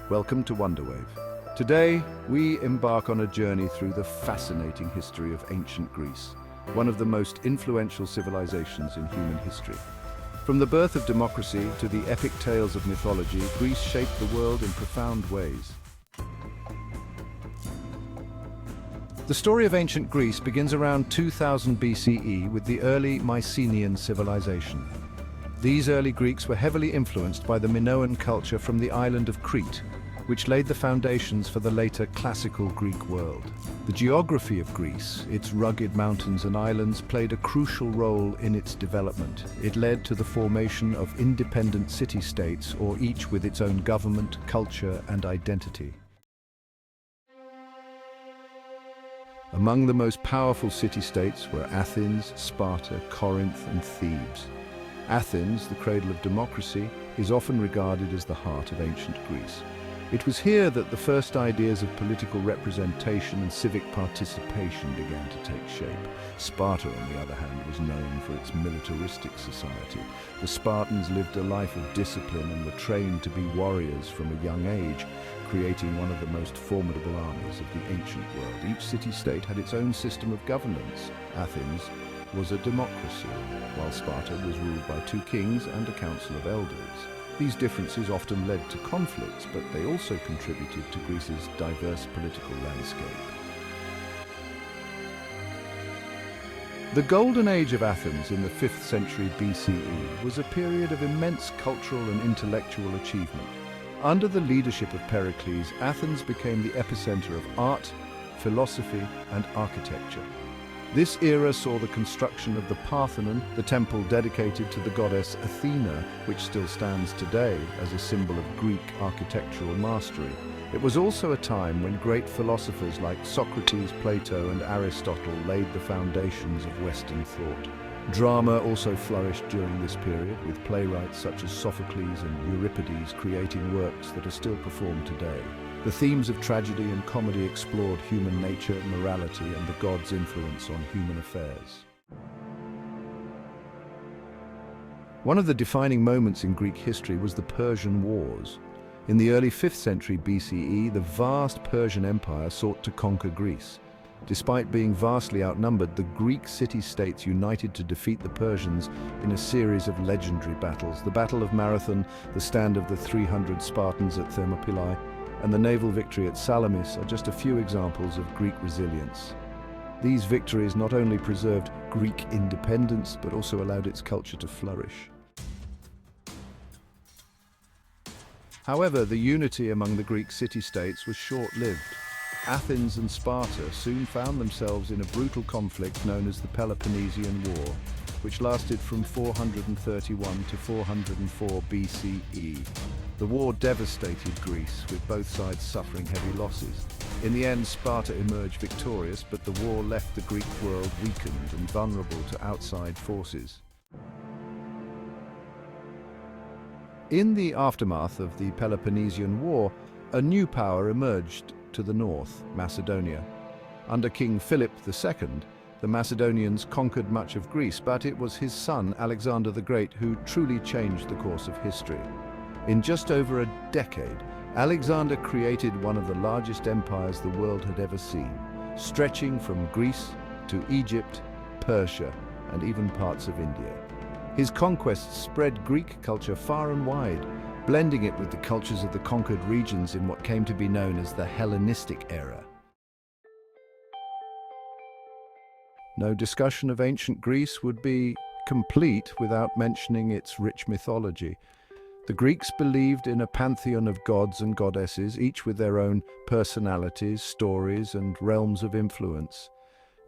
Welcome to Wonderwave. Today, we embark on a journey through the fascinating history of ancient Greece, one of the most influential civilizations in human history. From the birth of democracy to the epic tales of mythology, Greece shaped the world in profound ways. The story of ancient Greece begins around 2000 BCE with the early Mycenaean civilization. These early Greeks were heavily influenced by the Minoan culture from the island of Crete, which laid the foundations for the later classical Greek world. The geography of Greece, its rugged mountains and islands, played a crucial role in its development. It led to the formation of independent city-states, or each with its own government, culture, and identity. Among the most powerful city-states were Athens, Sparta, Corinth, and Thebes. Athens, the cradle of democracy, is often regarded as the heart of ancient Greece. It was here that the first ideas of political representation and civic participation began to take shape. Sparta, on the other hand, was known for its militaristic society. The Spartans lived a life of discipline and were trained to be warriors from a young age, creating one of the most formidable armies of the ancient world. Each city-state had its own system of governance. Athens was a democracy, while Sparta was ruled by two kings and a council of elders. These differences often led to conflicts, but they also contributed to Greece's diverse political landscape. The Golden Age of Athens in the 5th century BCE was a period of immense cultural and intellectual achievement. Under the leadership of Pericles, Athens became the epicenter of art, philosophy, and architecture. This era saw the construction of the Parthenon, the temple dedicated to the goddess Athena, which still stands today as a symbol of Greek architectural mastery. It was also a time when great philosophers like Socrates, Plato, and Aristotle laid the foundations of Western thought. Drama also flourished during this period, with playwrights such as Sophocles and Euripides creating works that are still performed today. The themes of tragedy and comedy explored human nature, morality, and the gods' influence on human affairs. One of the defining moments in Greek history was the Persian Wars. In the early 5th century BCE, the vast Persian Empire sought to conquer Greece. Despite being vastly outnumbered, the Greek city-states united to defeat the Persians in a series of legendary battles. The Battle of Marathon, the stand of the 300 Spartans at Thermopylae, and the naval victory at Salamis are just a few examples of Greek resilience. These victories not only preserved Greek independence, but also allowed its culture to flourish. However, the unity among the Greek city-states was short-lived. Athens and Sparta soon found themselves in a brutal conflict known as the Peloponnesian War, which lasted from 431 to 404 BCE. The war devastated Greece, with both sides suffering heavy losses. In the end, Sparta emerged victorious, but the war left the Greek world weakened and vulnerable to outside forces. In the aftermath of the Peloponnesian War, a new power emerged to the north, Macedonia. Under King Philip II, the Macedonians conquered much of Greece, but it was his son, Alexander the Great, who truly changed the course of history. In just over a decade, Alexander created one of the largest empires the world had ever seen, stretching from Greece to Egypt, Persia, and even parts of India. His conquests spread Greek culture far and wide, blending it with the cultures of the conquered regions in what came to be known as the Hellenistic era. No discussion of ancient Greece would be complete without mentioning its rich mythology. The Greeks believed in a pantheon of gods and goddesses, each with their own personalities, stories, and realms of influence.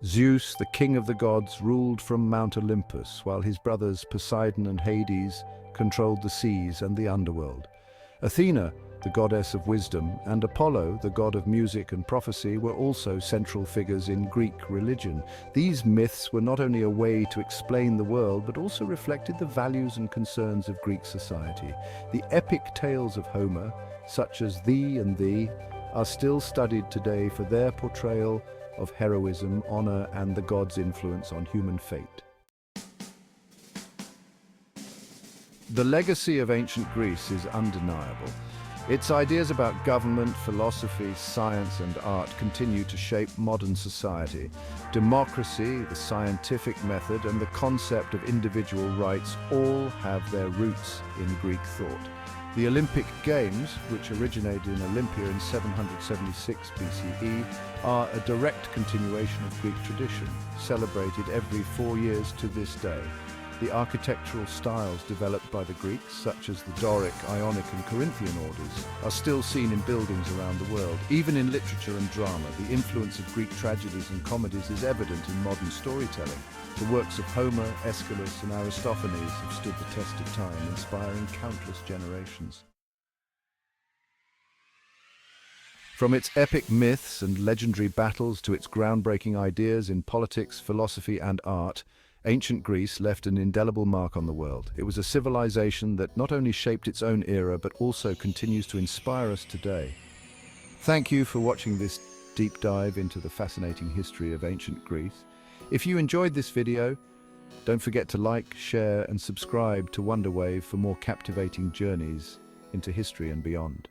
Zeus, the king of the gods, ruled from Mount Olympus, while his brothers Poseidon and Hades controlled the seas and the underworld. Athena, the goddess of wisdom, and Apollo, the god of music and prophecy, were also central figures in Greek religion. These myths were not only a way to explain the world, but also reflected the values and concerns of Greek society. The epic tales of Homer, such as Thee and Thee, are still studied today for their portrayal of heroism, honor, and the gods' influence on human fate. The legacy of ancient Greece is undeniable. Its ideas about government, philosophy, science, and art continue to shape modern society. Democracy, the scientific method, and the concept of individual rights all have their roots in Greek thought. The Olympic Games, which originated in Olympia in 776 BCE, are a direct continuation of Greek tradition, celebrated every 4 years to this day. The architectural styles developed by the Greeks, such as the Doric, Ionic and Corinthian orders, are still seen in buildings around the world. Even in literature and drama, the influence of Greek tragedies and comedies is evident in modern storytelling. The works of Homer, Aeschylus and Aristophanes have stood the test of time, inspiring countless generations. From its epic myths and legendary battles to its groundbreaking ideas in politics, philosophy and art, ancient Greece left an indelible mark on the world. It was a civilization that not only shaped its own era, but also continues to inspire us today. Thank you for watching this deep dive into the fascinating history of ancient Greece. If you enjoyed this video, don't forget to like, share and subscribe to Wonderwave for more captivating journeys into history and beyond.